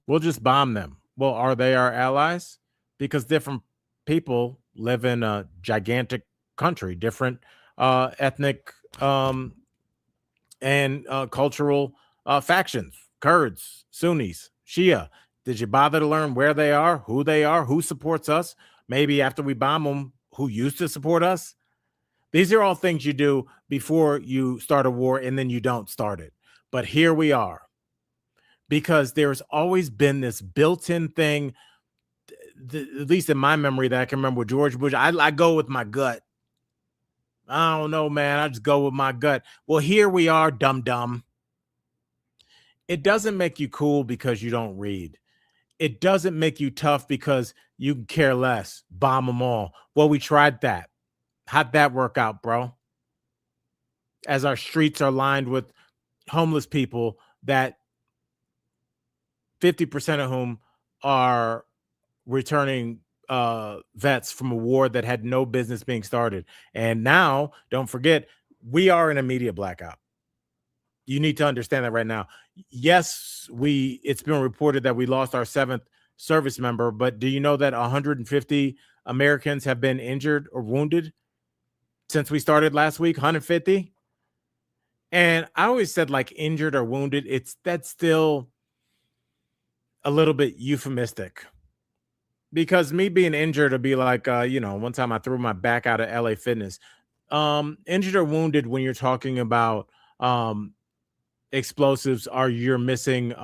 We'll just bomb them. Well, are they our allies? Because different people live in a gigantic country, different ethnic and cultural factions, Kurds, Sunnis, Shia. Did you bother to learn where they are, who supports us? Maybe after we bomb them, who used to support us? These are all things you do before you start a war, and then you don't start it. But here we are, because there's always been this built-in thing, at least in my memory, that I can remember with George Bush. I go with my gut. I don't know, man. I just go with my gut. Well, here we are, dumb. It doesn't make you cool because you don't read. It doesn't make you tough because you can care less. Bomb them all. Well, we tried that. How'd that work out, bro? As our streets are lined with homeless people that 50% of whom are returning vets from a war that had no business being started. And now, don't forget, we are in a media blackout. You need to understand that right now. Yes, it's been reported that we lost our 7th service member, but do you know that 150 Americans have been injured or wounded since we started last week? 150. And I always said like injured or wounded. That's still a little bit euphemistic because me being injured would be like, one time I threw my back out of LA Fitness. Injured or wounded when you're talking about um, explosives are you're missing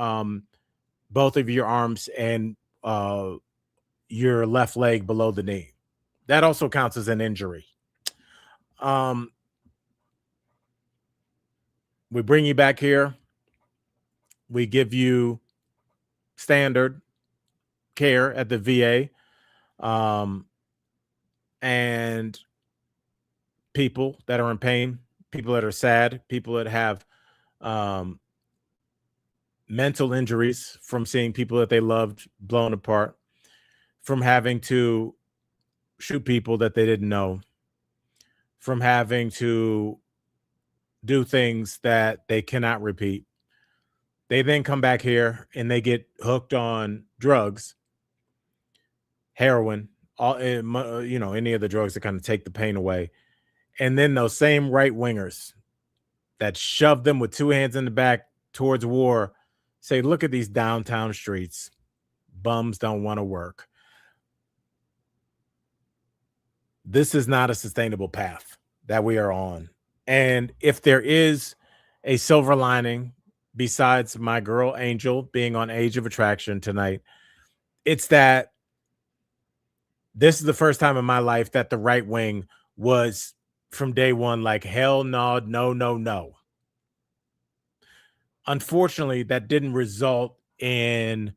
both of your arms and uh, your left leg below the knee. That also counts as an injury. Um, we bring you back here. We give you standard care at the VA, and people that are in pain, people that are sad, people that have um, mental injuries from seeing people that they loved blown apart, from having to shoot people that they didn't know, from having to do things that they cannot repeat. They then come back here and they get hooked on drugs, heroin, any of the drugs that kind of take the pain away. And then those same right wingers that shove them with two hands in the back towards war say, look at these downtown streets. Bums don't want to work. This is not a sustainable path that we are on. And if there is a silver lining besides my girl Angel being on Age of Attraction tonight, it's that this is the first time in my life that the right wing was from day one like, hell no, no, no, no. Unfortunately, that didn't result in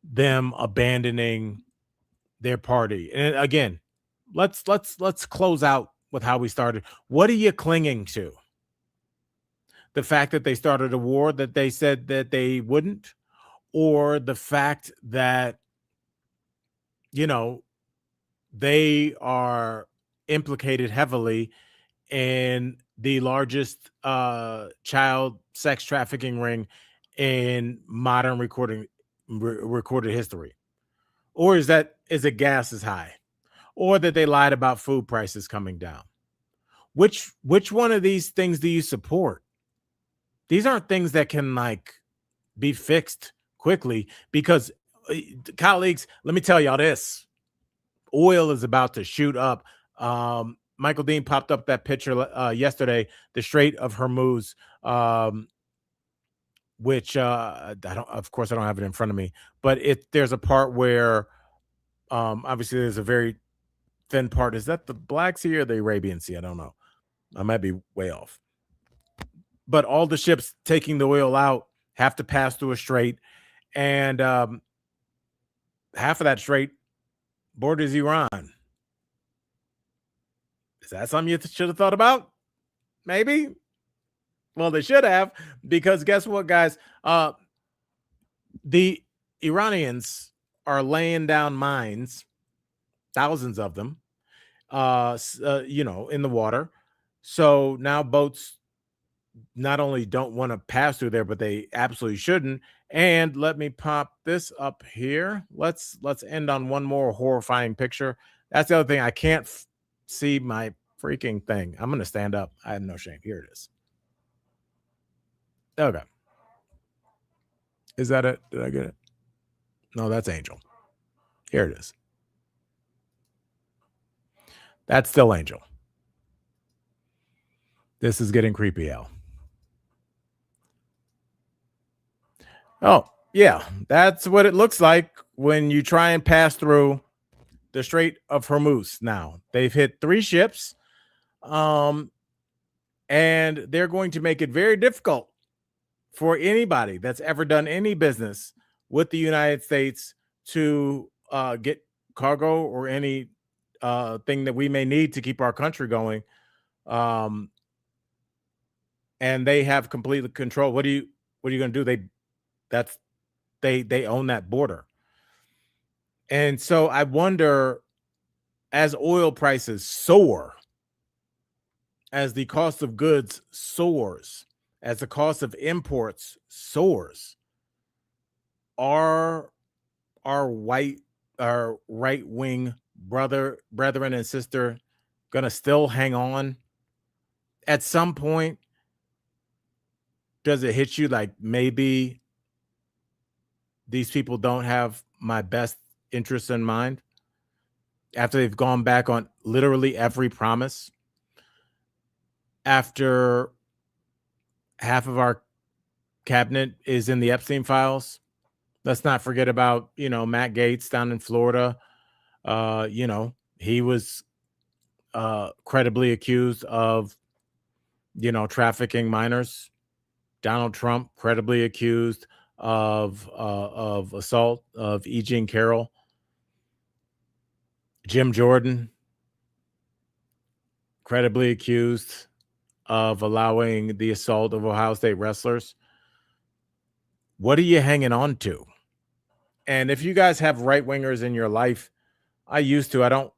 them abandoning their party. And again, let's close out with how we started. What are you clinging to? The fact that they started a war that they said that they wouldn't, or the fact that you know they are implicated heavily in the largest child sex trafficking ring in modern recorded history? Or is it gas is high? Or that they lied about food prices coming down? Which one of these things do you support? These aren't things that can like be fixed quickly because colleagues, let me tell y'all this. Oil is about to shoot up. Michael Dean popped up that picture yesterday, the Strait of Hormuz, which I don't, of course, I don't have it in front of me, but there's a part where obviously there's a very thin part. Is that the Black Sea or the Arabian Sea? I don't know. I might be way off. But all the ships taking the oil out have to pass through a strait, and half of that strait borders Iran. Is that something you should have thought about? Maybe. Well, they should have, because guess what, guys? The Iranians are laying down mines, thousands of them, in the water. So now boats not only don't want to pass through there, but they absolutely shouldn't. And let me pop this up here. Let's end on one more horrifying picture. That's the other thing. I can't see my freaking thing. I'm gonna stand up. I have no shame. Here it is. Okay. Is that it? Did I get it? No, that's Angel. Here it is. That's still Angel. This is getting creepy, Al. Oh, yeah. That's what it looks like when you try and pass through the Strait of Hormuz. Now, they've hit 3 ships, and they're going to make it very difficult for anybody that's ever done any business with the United States to get cargo or any thing that we may need to keep our country going. Um, and they have complete control. What are you going to do? They own that border. And so I wonder, as oil prices soar, as the cost of goods soars, as the cost of imports soars, are our right wing brethren and sister gonna still hang on? At some point, does it hit you like maybe these people don't have my best interests in mind after they've gone back on literally every promise? After half of our cabinet is in the Epstein files. Let's not forget about, Matt Gaetz down in Florida. He was credibly accused of, trafficking minors. Donald Trump credibly accused of assault of E. Jean Carroll. Jim Jordan credibly accused of allowing the assault of Ohio State wrestlers. What are you hanging on to? And if you guys have right wingers in your life, I used to. I don't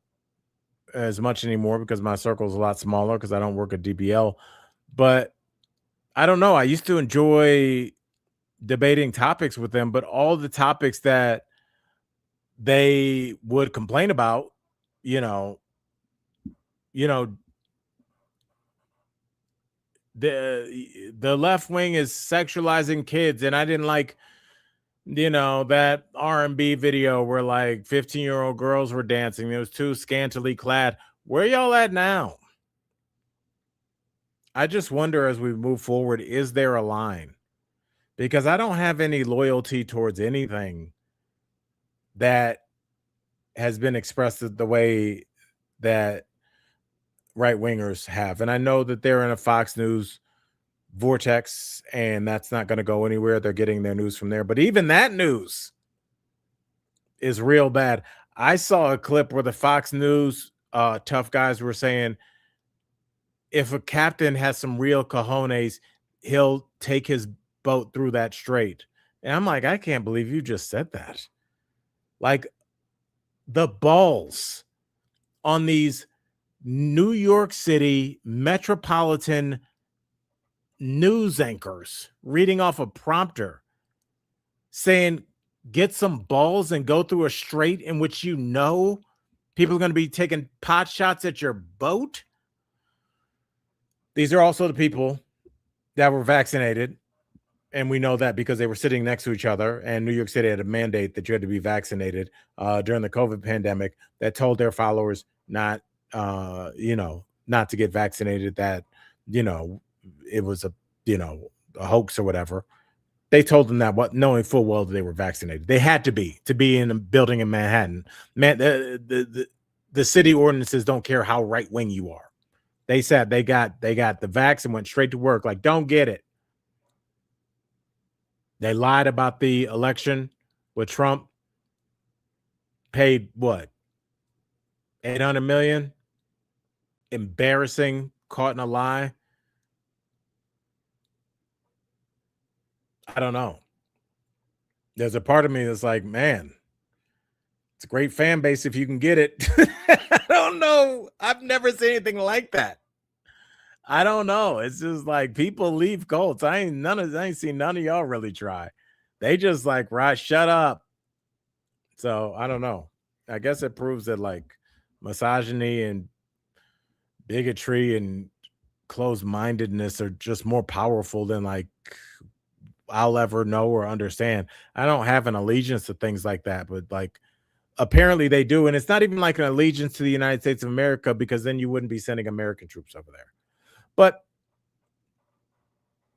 as much anymore because my circle is a lot smaller because I don't work at DBL. But I don't know. I used to enjoy debating topics with them, but all the topics that they would complain about, you know, the left wing is sexualizing kids, and I didn't like, that R&B video where like 15-year-old girls were dancing. It was too scantily clad. Where y'all at now? I just wonder as we move forward, is there a line? Because I don't have any loyalty towards anything that has been expressed the way that right wingers have. And I know that they're in a Fox News vortex and that's not going to go anywhere. They're getting their news from there. But even that news is real bad. I saw a clip where the Fox News tough guys were saying if a captain has some real cojones, he'll take his boat through that strait. And I'm like, I can't believe you just said that. Like the balls on these New York City metropolitan news anchors reading off a prompter saying, get some balls and go through a strait in which people are going to be taking pot shots at your boat. These are also the people that were vaccinated. And we know that because they were sitting next to each other, and New York City had a mandate that you had to be vaccinated during the COVID pandemic that told their followers not to get vaccinated, that, it was a hoax or whatever. They told them that, knowing full well that they were vaccinated. They had to be in a building in Manhattan. Man, the city ordinances don't care how right wing you are. They said they got the vax and went straight to work. Like, don't get it. They lied about the election with Trump. Paid what? $800 million. Embarrassing. Caught in a lie. I don't know. There's a part of me that's like, man, it's a great fan base if you can get it. I don't know. I've never seen anything like that. I don't know. It's just like people leave cults. I ain't seen none of y'all really try. They just like, right, shut up. So I don't know. I guess it proves that like misogyny and bigotry and closed-mindedness are just more powerful than like I'll ever know or understand. I don't have an allegiance to things like that, but like apparently they do. And it's not even like an allegiance to the United States of America, because then you wouldn't be sending American troops over there. But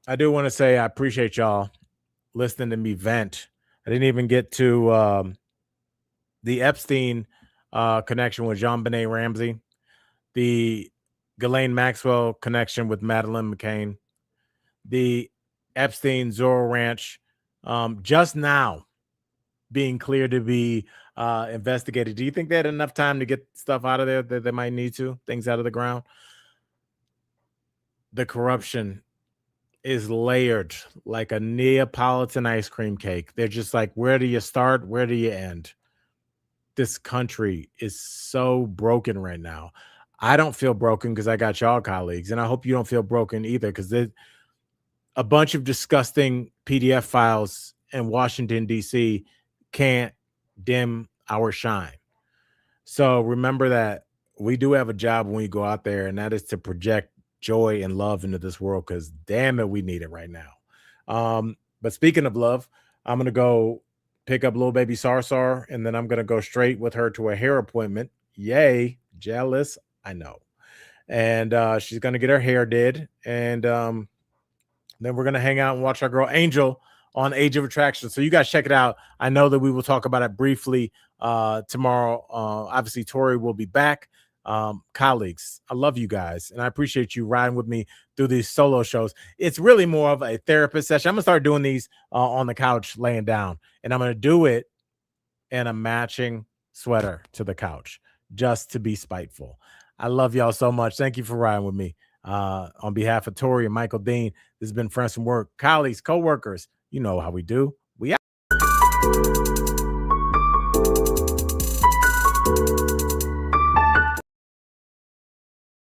I do want to say I appreciate y'all listening to me vent. I didn't even get to the Epstein connection with JonBenet Ramsey, the Ghislaine Maxwell connection with Madeleine McCain, the Epstein Zorro Ranch, just now being cleared to be investigated. Do you think they had enough time to get stuff out of there that they might need to, things out of the ground? The corruption is layered like a Neapolitan ice cream cake. They're just like, where do you start? Where do you end? This country is so broken right now. I don't feel broken because I got y'all colleagues, and I hope you don't feel broken either, because there's a bunch of disgusting PDF files in Washington, D.C. can't dim our shine. So remember that we do have a job when we go out there, and that is to project joy and love into this world, because damn it, we need it right now. But speaking of love, I'm gonna go pick up little baby Sarsar, and then I'm gonna go straight with her to a hair appointment. Yay, jealous, I know. And she's gonna get her hair did, and then we're gonna hang out and watch our girl Angel on Age of Attraction. So you guys check it out. I know that we will talk about it briefly tomorrow. Obviously, Tori will be back. Colleagues, I love you guys, and I appreciate you riding with me through these solo shows. It's really more of a therapist session. I'm gonna start doing these on the couch, laying down, and I'm gonna do it in a matching sweater to the couch, just to be spiteful. I love y'all so much. Thank you for riding with me. On behalf of Tori and Michael Dean, this has been Friends from Work, colleagues, co-workers. You know how we do.